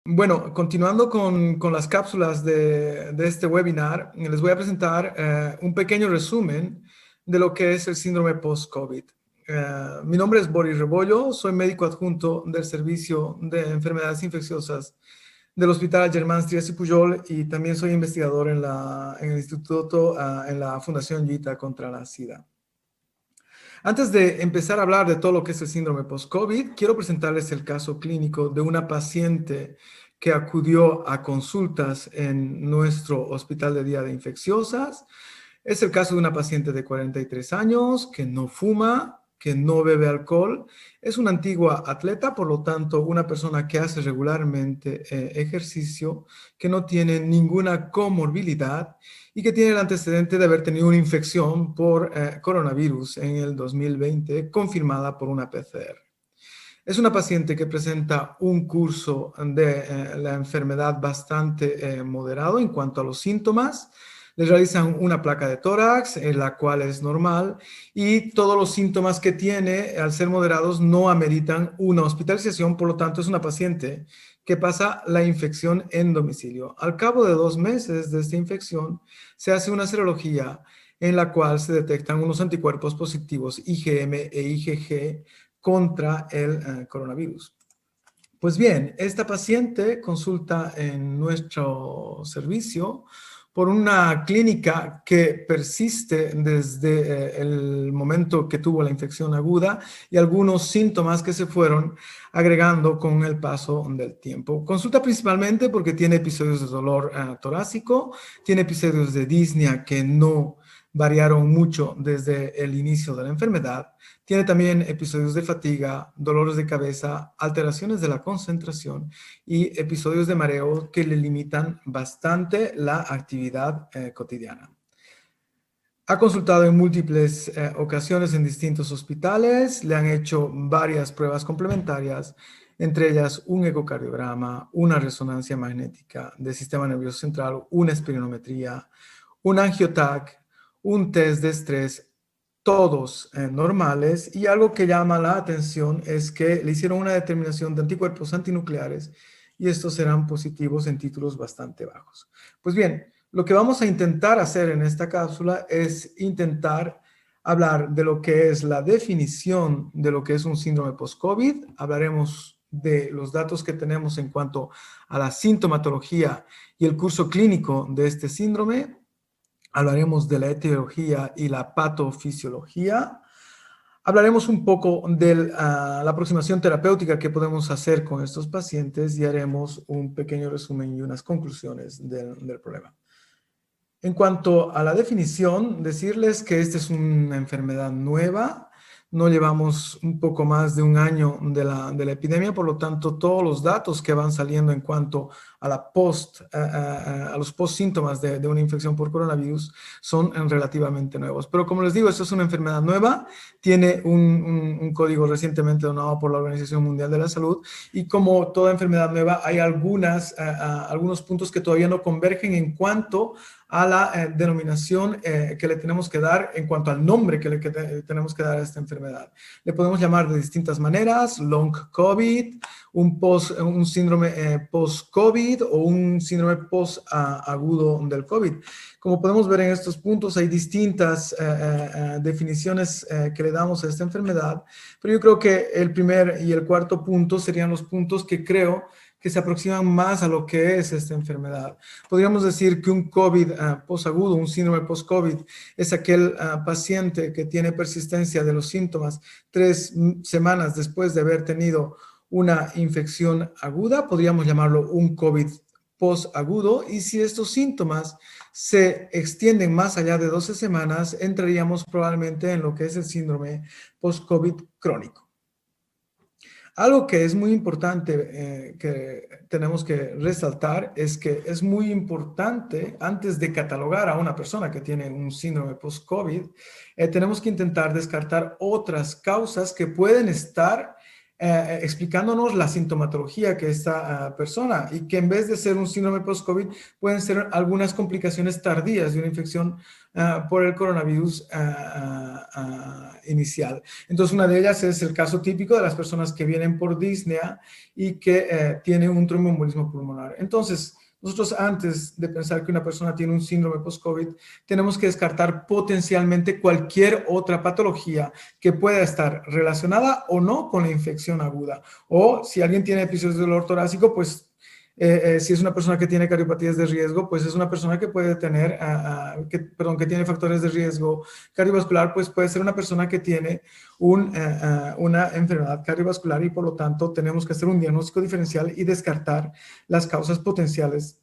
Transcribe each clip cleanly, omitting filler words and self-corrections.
Bueno, continuando con las cápsulas de este webinar, les voy a presentar un pequeño resumen de lo que es el síndrome post-COVID. Mi nombre es Boris Rebollo, soy médico adjunto del Servicio de Enfermedades Infecciosas del Hospital Germán Trias y Pujol y también soy investigador en el instituto, en la Fundación Gita contra la SIDA. Antes de empezar a hablar de todo lo que es el síndrome post-COVID, quiero presentarles el caso clínico de una paciente que acudió a consultas en nuestro hospital de día de infecciosas. Es el caso de una paciente de 43 años que no fuma, que no bebe alcohol. Es una antigua atleta, por lo tanto, una persona que hace regularmente ejercicio, que no tiene ninguna comorbilidad y que tiene el antecedente de haber tenido una infección por coronavirus en el 2020, confirmada por una PCR. Es una paciente que presenta un curso de la enfermedad bastante moderado en cuanto a los síntomas. Le realizan una placa de tórax, la cual es normal, y todos los síntomas que tiene, al ser moderados, no ameritan una hospitalización. Por lo tanto, es una paciente que pasa la infección en domicilio. Al cabo de 2 meses de esta infección, se hace una serología en la cual se detectan unos anticuerpos positivos IgM e IgG contra el coronavirus. Pues bien, esta paciente consulta en nuestro servicio por una clínica que persiste desde el momento que tuvo la infección aguda y algunos síntomas que se fueron agregando con el paso del tiempo. Consulta principalmente porque tiene episodios de dolor torácico, tiene episodios de disnea que no variaron mucho desde el inicio de la enfermedad. Tiene también episodios de fatiga, dolores de cabeza, alteraciones de la concentración y episodios de mareo que le limitan bastante la actividad cotidiana. Ha consultado en múltiples ocasiones en distintos hospitales, le han hecho varias pruebas complementarias, entre ellas un ecocardiograma, una resonancia magnética del sistema nervioso central, una espirometría, un angiotac, un test de estrés, todos normales, y algo que llama la atención es que le hicieron una determinación de anticuerpos antinucleares y estos serán positivos en títulos bastante bajos. Pues bien, lo que vamos a intentar hacer en esta cápsula es intentar hablar de lo que es la definición de lo que es un síndrome post-COVID. Hablaremos de los datos que tenemos en cuanto a la sintomatología y el curso clínico de este síndrome. Hablaremos de la etiología y la patofisiología. Hablaremos un poco de la aproximación terapéutica que podemos hacer con estos pacientes y haremos un pequeño resumen y unas conclusiones del problema. En cuanto a la definición, decirles que esta es una enfermedad nueva. No llevamos un poco más de un año de la epidemia, por lo tanto, todos los datos que van saliendo en cuanto a, a los post-síntomas de una infección por coronavirus son relativamente nuevos. Pero como les digo, esto es una enfermedad nueva, tiene un código recientemente donado por la Organización Mundial de la Salud y como toda enfermedad nueva hay algunos puntos que todavía no convergen en cuanto a la denominación que le tenemos que dar en cuanto al nombre que tenemos que dar a esta enfermedad. Le podemos llamar de distintas maneras: long COVID, un síndrome post-COVID o un síndrome post-agudo del COVID. Como podemos ver en estos puntos, hay distintas definiciones que le damos a esta enfermedad, pero yo creo que el primer y el cuarto punto serían los puntos que creo que se aproximan más a lo que es esta enfermedad. Podríamos decir que un COVID posagudo, un síndrome post-COVID, es aquel paciente que tiene persistencia de los síntomas 3 semanas después de haber tenido una infección aguda. Podríamos llamarlo un COVID posagudo, y si estos síntomas se extienden más allá de 12 semanas, entraríamos probablemente en lo que es el síndrome post-COVID crónico. Algo que es muy importante que tenemos que resaltar es que es muy importante, antes de catalogar a una persona que tiene un síndrome post-COVID, tenemos que intentar descartar otras causas que pueden estar explicándonos la sintomatología que esta persona y que en vez de ser un síndrome post-COVID pueden ser algunas complicaciones tardías de una infección por el coronavirus inicial. Entonces, una de ellas es el caso típico de las personas que vienen por disnea y que tienen un tromboembolismo pulmonar. Entonces, nosotros antes de pensar que una persona tiene un síndrome post-COVID, tenemos que descartar potencialmente cualquier otra patología que pueda estar relacionada o no con la infección aguda. O si alguien tiene episodios de dolor torácico, pues si es una persona que tiene cardiopatías de riesgo, pues es una persona que puede tener, que tiene factores de riesgo cardiovascular, pues puede ser una persona que tiene una enfermedad cardiovascular y por lo tanto tenemos que hacer un diagnóstico diferencial y descartar las causas potenciales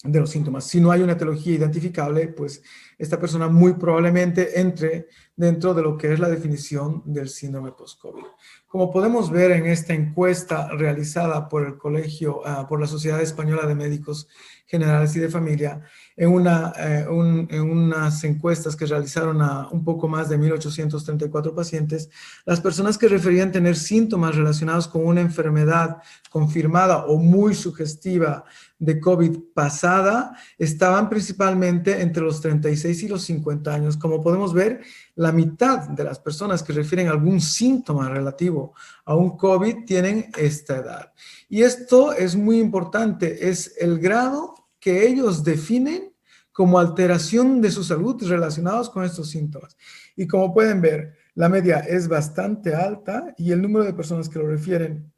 de los síntomas. Si no hay una etiología identificable, pues esta persona muy probablemente entre dentro de lo que es la definición del síndrome post-COVID. Como podemos ver en esta encuesta realizada por el colegio, por la Sociedad Española de Médicos Generales y de Familia, en unas encuestas que realizaron a un poco más de 1.834 pacientes, las personas que referían tener síntomas relacionados con una enfermedad confirmada o muy sugestiva de COVID pasada estaban principalmente entre los 36 y los 50 años. Como podemos ver, la mitad de las personas que refieren algún síntoma relativo a un COVID tienen esta edad. Y esto es muy importante, es el grado que ellos definen como alteración de su salud relacionados con estos síntomas. Y como pueden ver, la media es bastante alta y el número de personas que lo refieren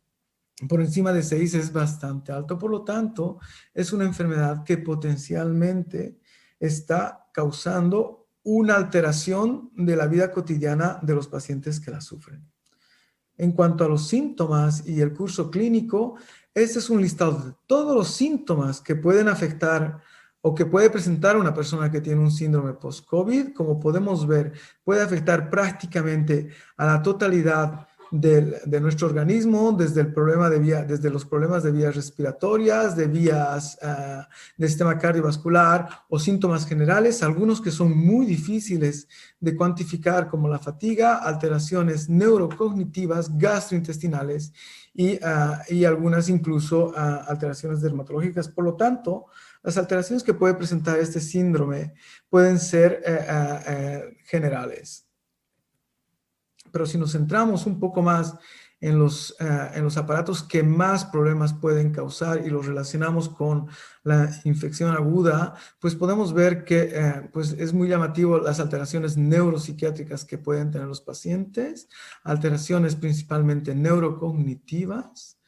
por encima de 6 es bastante alto. Por lo tanto, es una enfermedad que potencialmente está causando una alteración de la vida cotidiana de los pacientes que la sufren. En cuanto a los síntomas y el curso clínico, este es un listado de todos los síntomas que pueden afectar o que puede presentar una persona que tiene un síndrome post-COVID. Como podemos ver, puede afectar prácticamente a la totalidad de nuestro organismo, desde los problemas de vías respiratorias, de vías del sistema cardiovascular o síntomas generales, algunos que son muy difíciles de cuantificar como la fatiga, alteraciones neurocognitivas, gastrointestinales y algunas incluso alteraciones dermatológicas. Por lo tanto, las alteraciones que puede presentar este síndrome pueden ser generales. Pero si nos centramos un poco más en los aparatos que más problemas pueden causar y los relacionamos con la infección aguda, pues podemos ver que pues es muy llamativo las alteraciones neuropsiquiátricas que pueden tener los pacientes, alteraciones principalmente neurocognitivas,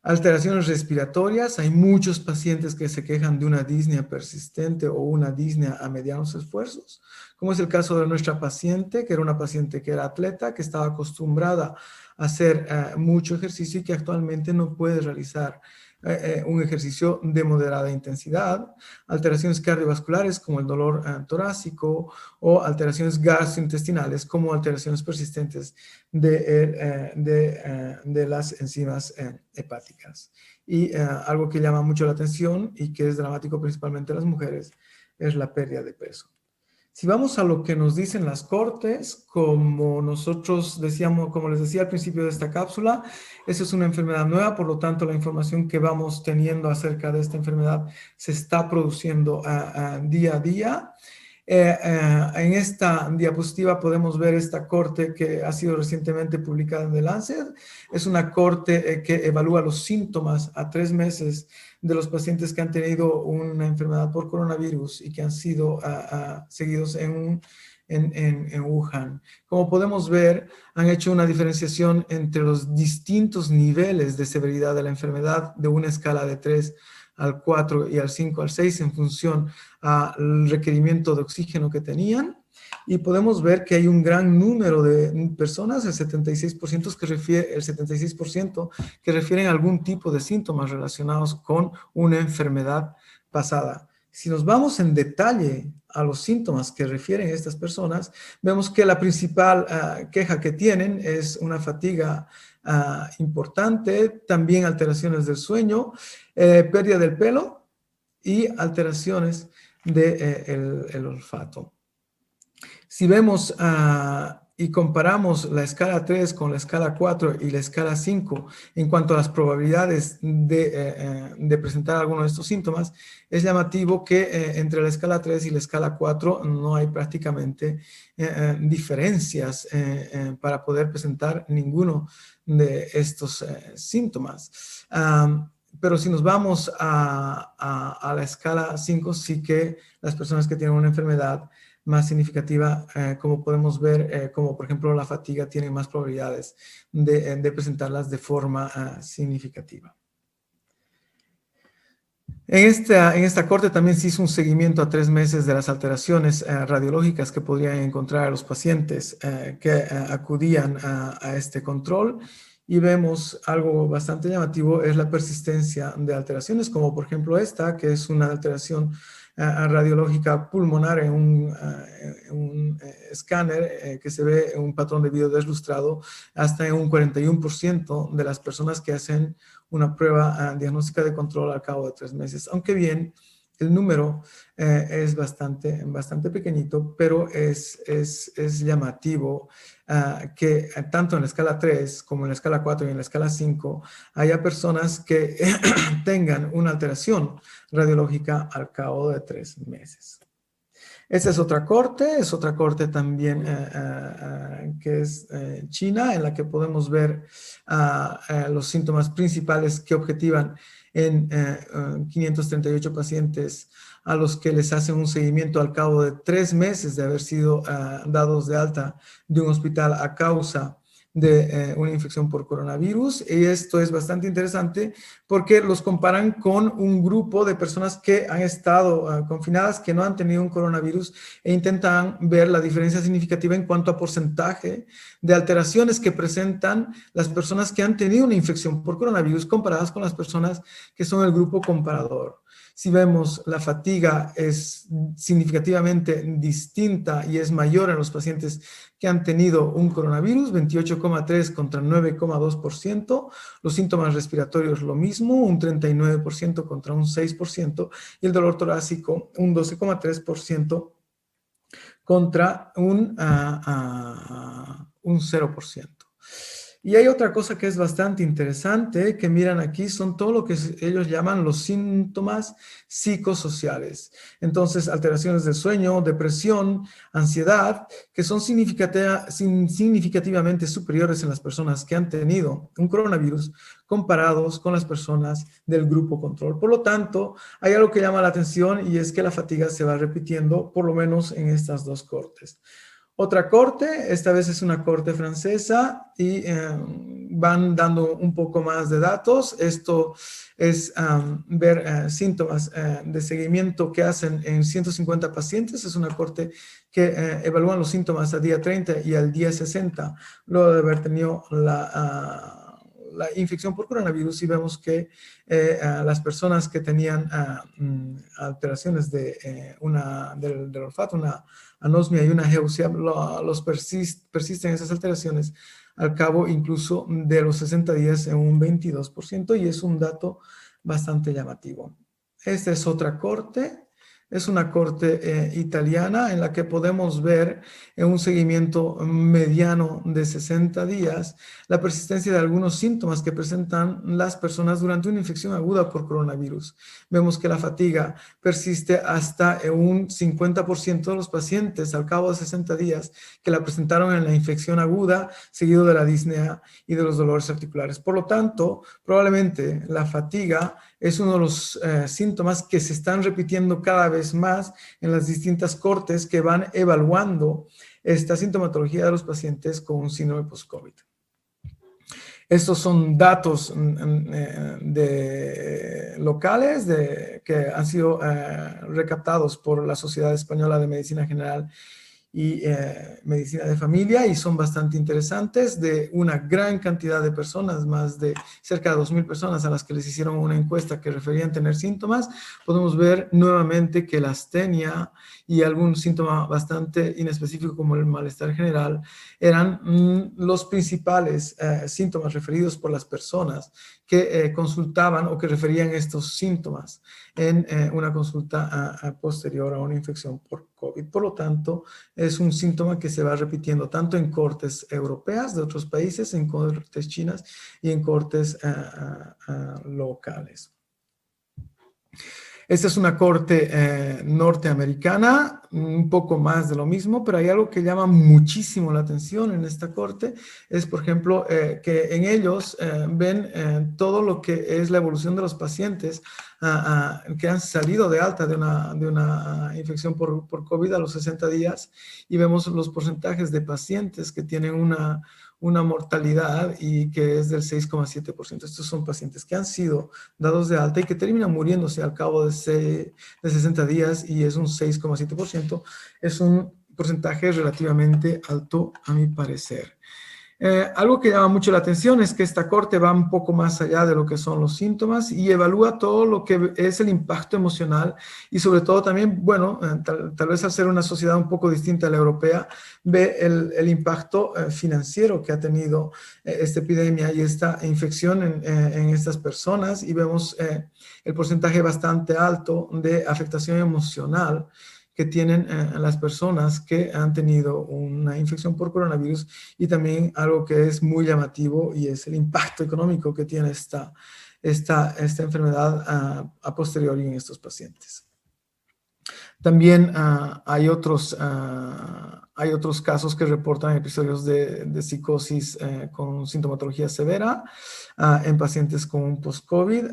alteraciones respiratorias. Hay muchos pacientes que se quejan de una disnea persistente o una disnea a medianos esfuerzos, como es el caso de nuestra paciente, que era una paciente que era atleta, que estaba acostumbrada a hacer mucho ejercicio y que actualmente no puede realizar un ejercicio de moderada intensidad, alteraciones cardiovasculares como el dolor torácico o alteraciones gastrointestinales como alteraciones persistentes de las enzimas hepáticas. Y algo que llama mucho la atención y que es dramático principalmente en las mujeres es la pérdida de peso. Si vamos a lo que nos dicen las cortes, como nosotros decíamos, como les decía al principio de esta cápsula, esa es una enfermedad nueva, por lo tanto la información que vamos teniendo acerca de esta enfermedad se está produciendo día a día. En esta diapositiva podemos ver esta corte que ha sido recientemente publicada en The Lancet. Es una corte que evalúa los síntomas a 3 meses de los pacientes que han tenido una enfermedad por coronavirus y que han sido seguidos en Wuhan. Como podemos ver, han hecho una diferenciación entre los distintos niveles de severidad de la enfermedad de una escala de 3 al 4 y al 5 al 6 en función al requerimiento de oxígeno que tenían. Y podemos ver que hay un gran número de personas, el 76% que refieren a algún tipo de síntomas relacionados con una enfermedad pasada. Si nos vamos en detalle a los síntomas que refieren a estas personas, vemos que la principal queja que tienen es una fatiga importante, también alteraciones del sueño, pérdida del pelo y alteraciones del olfato. Si vemos y comparamos la escala 3 con la escala 4 y la escala 5 en cuanto a las probabilidades de presentar alguno de estos síntomas, es llamativo que entre la escala 3 y la escala 4 no hay prácticamente diferencias para poder presentar ninguno de estos síntomas. Pero si nos vamos a la escala 5, sí que las personas que tienen una enfermedad más significativa, como podemos ver, como por ejemplo la fatiga, tienen más probabilidades de presentarlas de forma significativa. En esta corte también se hizo un seguimiento a 3 meses de las alteraciones radiológicas que podrían encontrar los pacientes que acudían a este control, y vemos algo bastante llamativo, es la persistencia de alteraciones, como por ejemplo esta, que es una alteración radiológica pulmonar en un escáner que se ve un patrón de video deslustrado hasta en un 41% de las personas que hacen una prueba diagnóstica de control al cabo de 3 meses. Aunque bien, el número es bastante pequeñito, pero es llamativo que tanto en la escala 3 como en la escala 4 y en la escala 5 haya personas que tengan una alteración radiológica al cabo de 3 meses. Esta es otra corte también que es China, en la que podemos ver los síntomas principales que objetivan en 538 pacientes a los que les hacen un seguimiento al cabo de 3 meses de haber sido dados de alta de un hospital a causa de una infección por coronavirus. Y esto es bastante interesante porque los comparan con un grupo de personas que han estado confinadas, que no han tenido un coronavirus, e intentan ver la diferencia significativa en cuanto a porcentaje de alteraciones que presentan las personas que han tenido una infección por coronavirus comparadas con las personas que son el grupo comparador. Si vemos, la fatiga es significativamente distinta y es mayor en los pacientes que han tenido un coronavirus, 28,3 contra 9,2%. Los síntomas respiratorios lo mismo, un 39% contra un 6%. Y el dolor torácico, un 12,3% contra un 0%. Y hay otra cosa que es bastante interesante, que miran aquí, son todo lo que ellos llaman los síntomas psicosociales. Entonces, alteraciones del sueño, depresión, ansiedad, que son significativamente superiores en las personas que han tenido un coronavirus comparados con las personas del grupo control. Por lo tanto, hay algo que llama la atención, y es que la fatiga se va repitiendo, por lo menos en estas dos cortes. Otra corte, esta vez es una corte francesa, y van dando un poco más de datos. Esto es ver síntomas de seguimiento que hacen en 150 pacientes. Es una corte que evalúan los síntomas al día 30 y al día 60, luego de haber tenido la infección por coronavirus, y vemos que las personas que tenían alteraciones del olfato, una anosmia y una geusia, persisten esas alteraciones al cabo incluso de los 60 días en un 22%, y es un dato bastante llamativo. Esta es otra corte. Es una corte italiana en la que podemos ver en un seguimiento mediano de 60 días la persistencia de algunos síntomas que presentan las personas durante una infección aguda por coronavirus. Vemos que la fatiga persiste hasta en un 50% de los pacientes al cabo de 60 días que la presentaron en la infección aguda, seguido de la disnea y de los dolores articulares. Por lo tanto, probablemente la fatiga es uno de los síntomas que se están repitiendo cada vez más en las distintas cortes que van evaluando esta sintomatología de los pacientes con un síndrome post-COVID. Estos son datos locales que han sido recaptados por la Sociedad Española de Medicina General y medicina de familia, y son bastante interesantes, de una gran cantidad de personas, más de cerca de 2,000 personas a las que les hicieron una encuesta que referían tener síntomas. Podemos ver nuevamente que la astenia y algún síntoma bastante inespecífico como el malestar general, eran los principales síntomas referidos por las personas que consultaban o que referían estos síntomas en una consulta posterior a una infección por COVID. Por lo tanto, es un síntoma que se va repitiendo tanto en cortes europeas de otros países, en cortes chinas y en cortes locales. Esta es una corte norteamericana, un poco más de lo mismo, pero hay algo que llama muchísimo la atención en esta corte, es por ejemplo que en ellos ven todo lo que es la evolución de los pacientes que han salido de alta de una infección por COVID a los 60 días y vemos los porcentajes de pacientes que tienen una mortalidad y que es del 6,7%. Estos son pacientes que han sido dados de alta y que terminan muriéndose al cabo de 60 días y es un 6,7%. Es un porcentaje relativamente alto a mi parecer. Algo que llama mucho la atención es que esta corte va un poco más allá de lo que son los síntomas y evalúa todo lo que es el impacto emocional y sobre todo también, bueno, tal vez al ser una sociedad un poco distinta a la europea, ve el impacto financiero que ha tenido esta epidemia y esta infección en estas personas y vemos el porcentaje bastante alto de afectación emocional que tienen las personas que han tenido una infección por coronavirus y también algo que es muy llamativo y es el impacto económico que tiene esta enfermedad a posteriori en estos pacientes. También hay otros casos que reportan episodios de psicosis con sintomatología severa en pacientes con un post-COVID.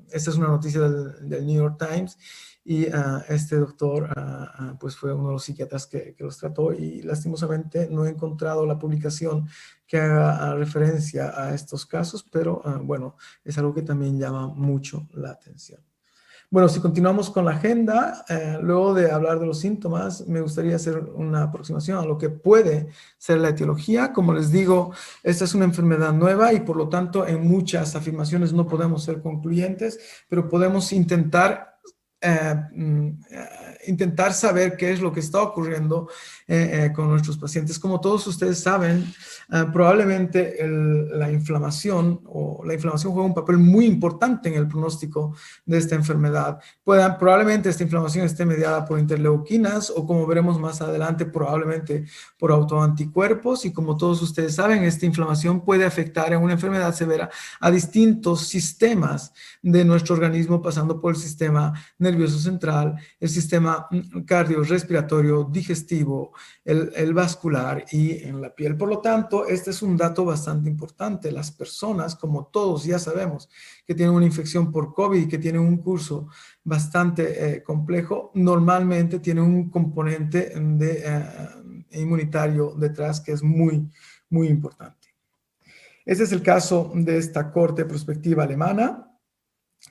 Esta es una noticia del New York Times y este doctor pues fue uno de los psiquiatras que los trató y lastimosamente no he encontrado la publicación que haga referencia a estos casos, pero bueno, es algo que también llama mucho la atención. Bueno, si continuamos con la agenda, luego de hablar de los síntomas, me gustaría hacer una aproximación a lo que puede ser la etiología. Como les digo, esta es una enfermedad nueva y por lo tanto en muchas afirmaciones no podemos ser concluyentes, pero podemos intentar saber qué es lo que está ocurriendo con nuestros pacientes. Como todos ustedes saben, probablemente la inflamación juega un papel muy importante en el pronóstico de esta enfermedad. Probablemente esta inflamación esté mediada por interleuquinas o, como veremos más adelante, probablemente por autoanticuerpos y, como todos ustedes saben, esta inflamación puede afectar en una enfermedad severa a distintos sistemas de nuestro organismo, pasando por el sistema nervioso central, el sistema cardiorrespiratorio, digestivo, el vascular y en la piel. Por lo tanto, este es un dato bastante importante. Las personas, como todos ya sabemos, que tienen una infección por COVID y que tienen un curso bastante complejo, normalmente tienen un componente inmunitario detrás que es muy, muy importante. Este es el caso de esta corte prospectiva alemana,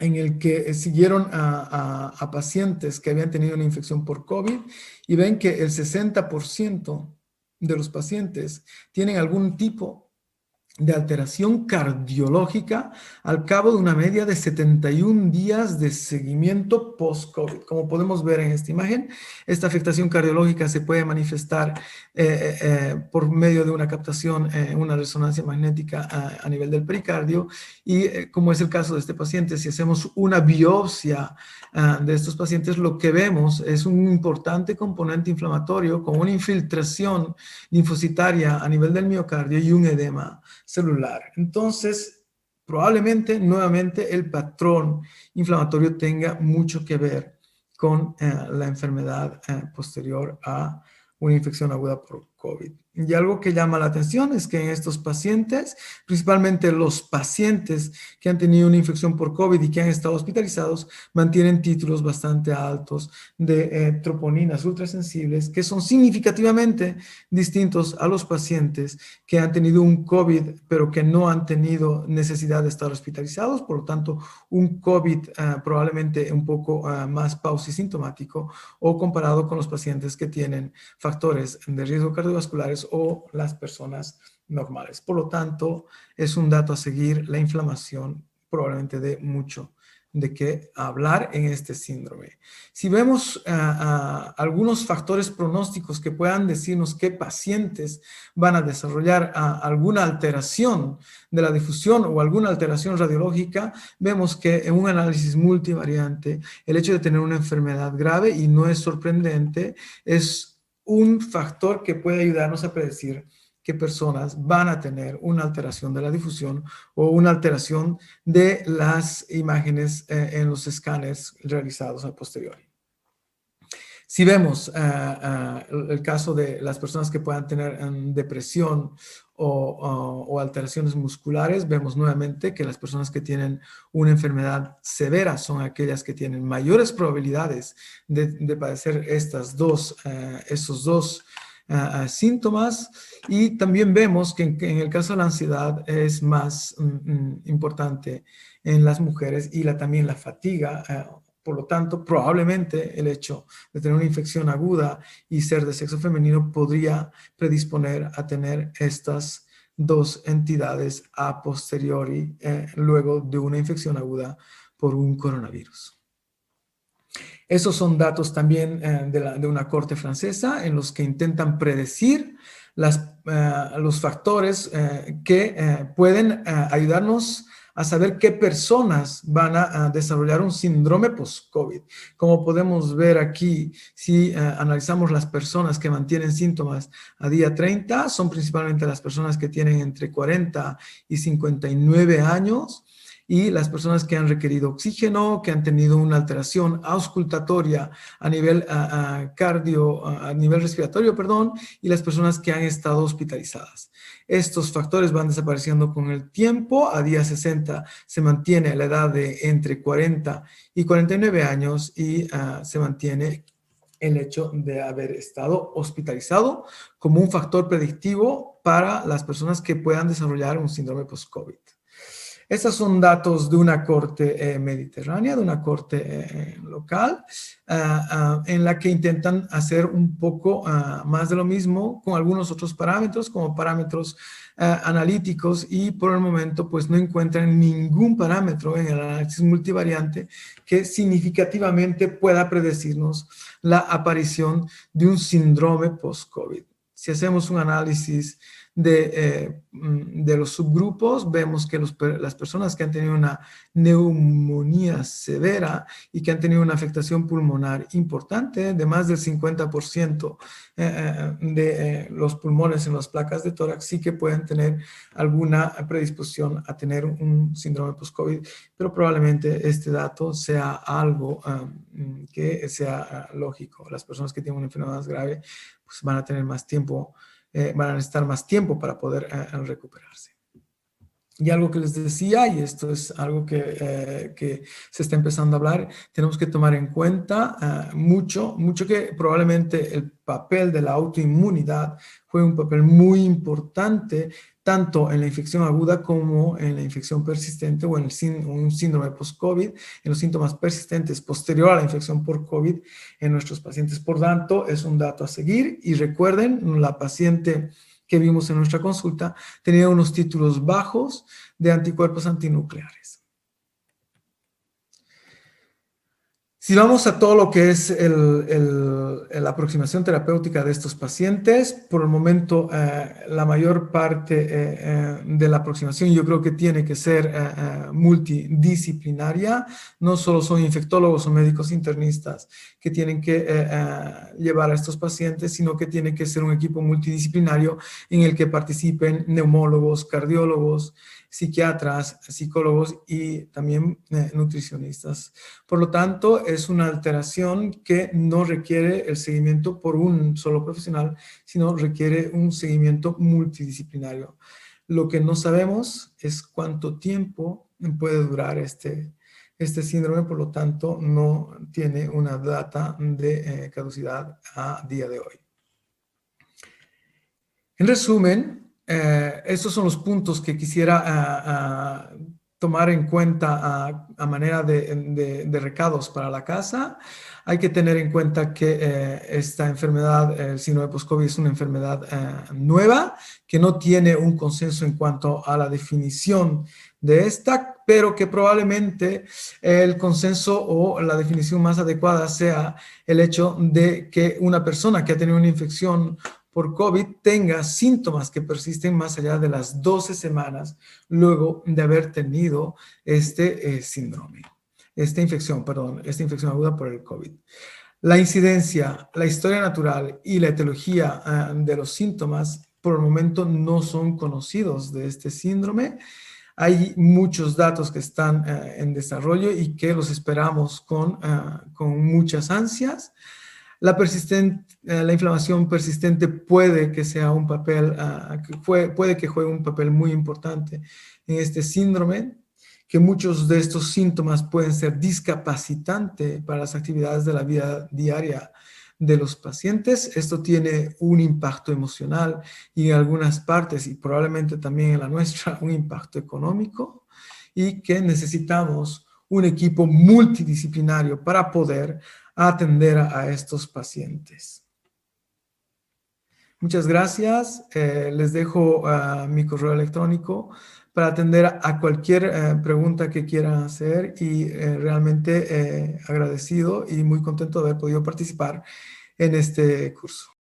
en el que siguieron a pacientes que habían tenido una infección por COVID y ven que el 60% de los pacientes tienen algún tipo de alteración cardiológica al cabo de una media de 71 días de seguimiento post-COVID. Como podemos ver en esta imagen, esta afectación cardiológica se puede manifestar por medio de una captación, una resonancia magnética a nivel del pericardio y como es el caso de este paciente, si hacemos una biopsia de estos pacientes, lo que vemos es un importante componente inflamatorio con una infiltración linfocitaria a nivel del miocardio y un edema celular. Entonces, probablemente, nuevamente, el patrón inflamatorio tenga mucho que ver con la enfermedad posterior a una infección aguda por COVID. Y algo que llama la atención es que en estos pacientes, principalmente los pacientes que han tenido una infección por COVID y que han estado hospitalizados, mantienen títulos bastante altos de troponinas ultrasensibles que son significativamente distintos a los pacientes que han tenido un COVID pero que no han tenido necesidad de estar hospitalizados, por lo tanto un COVID probablemente un poco más pausisintomático o comparado con los pacientes que tienen factores de riesgo cardiovasculares o las personas normales. Por lo tanto, es un dato a seguir la inflamación probablemente de mucho de qué hablar en este síndrome. Si vemos algunos factores pronósticos que puedan decirnos qué pacientes van a desarrollar alguna alteración de la difusión o alguna alteración radiológica, vemos que en un análisis multivariante, el hecho de tener una enfermedad grave, y no es sorprendente, es un factor que puede ayudarnos a predecir qué personas van a tener una alteración de la difusión o una alteración de las imágenes en los escáneres realizados a posteriori. Si vemos el caso de las personas que puedan tener depresión o alteraciones musculares, vemos nuevamente que las personas que tienen una enfermedad severa son aquellas que tienen mayores probabilidades de padecer esos dos síntomas. Y también vemos que en el caso de la ansiedad es más importante en las mujeres, y también la fatiga. Por lo tanto, probablemente el hecho de tener una infección aguda y ser de sexo femenino podría predisponer a tener estas dos entidades a posteriori, luego de una infección aguda por un coronavirus. Esos son datos también de una corte francesa en los que intentan predecir los factores que pueden ayudarnos a saber qué personas van a desarrollar un síndrome post-COVID. Como podemos ver aquí, si analizamos las personas que mantienen síntomas a día 30, son principalmente las personas que tienen entre 40 y 59 años, y las personas que han requerido oxígeno, que han tenido una alteración auscultatoria a nivel a nivel respiratorio, perdón, y las personas que han estado hospitalizadas. Estos factores van desapareciendo con el tiempo. A día 60 se mantiene la edad de entre 40 y 49 años y se mantiene el hecho de haber estado hospitalizado como un factor predictivo para las personas que puedan desarrollar un síndrome post-COVID. Estos son datos de una corte mediterránea, de una corte local, en la que intentan hacer un poco más de lo mismo con algunos otros parámetros, como parámetros analíticos, y por el momento pues no encuentran ningún parámetro en el análisis multivariante que significativamente pueda predecirnos la aparición de un síndrome post-COVID. Si hacemos un análisis de los subgrupos, vemos que las personas que han tenido una neumonía severa y que han tenido una afectación pulmonar importante de más del 50% de los pulmones en las placas de tórax, sí que pueden tener alguna predisposición a tener un síndrome post-COVID, pero probablemente este dato sea algo que sea lógico. Las personas que tienen una enfermedad más grave pues van a tener más tiempo, van a necesitar más tiempo para poder recuperarse. Y algo que les decía, y esto es algo que se está empezando a hablar, tenemos que tomar en cuenta mucho que probablemente el papel de la autoinmunidad fue un papel muy importante tanto en la infección aguda como en la infección persistente o en un síndrome post-COVID, en los síntomas persistentes posterior a la infección por COVID en nuestros pacientes. Por tanto, es un dato a seguir. Y recuerden, la paciente que vimos en nuestra consulta tenía unos títulos bajos de anticuerpos antinucleares. Si vamos a todo lo que es la aproximación terapéutica de estos pacientes, por el momento la mayor parte de la aproximación yo creo que tiene que ser multidisciplinaria. No solo son infectólogos o médicos internistas que tienen que llevar a estos pacientes, sino que tiene que ser un equipo multidisciplinario en el que participen neumólogos, cardiólogos, psiquiatras, psicólogos y también nutricionistas. Por lo tanto, es una alteración que no requiere el seguimiento por un solo profesional, sino requiere un seguimiento multidisciplinario. Lo que no sabemos es cuánto tiempo puede durar este síndrome, por lo tanto, no tiene una data de caducidad a día de hoy. En resumen, estos son los puntos que quisiera tomar en cuenta a manera de recados para la casa. Hay que tener en cuenta que esta enfermedad, el síndrome post-COVID, es una enfermedad nueva, que no tiene un consenso en cuanto a la definición de esta. pero que probablemente el consenso o la definición más adecuada sea el hecho de que una persona que ha tenido una infección por COVID tenga síntomas que persisten más allá de las 12 semanas luego de haber tenido este síndrome, esta infección aguda por el COVID. La incidencia, la historia natural y la etiología de los síntomas por el momento no son conocidos de este síndrome. Hay muchos datos que están en desarrollo y que los esperamos con muchas ansias. La inflamación persistente puede que sea un papel, puede que juegue un papel muy importante en este síndrome, que muchos de estos síntomas pueden ser discapacitantes para las actividades de la vida diaria de los pacientes. Esto tiene un impacto emocional y en algunas partes, y probablemente también en la nuestra, un impacto económico, y que necesitamos un equipo multidisciplinario para poder atender a estos pacientes. Muchas gracias. Les dejo mi correo electrónico para atender a cualquier pregunta que quieran hacer y realmente agradecido y muy contento de haber podido participar en este curso.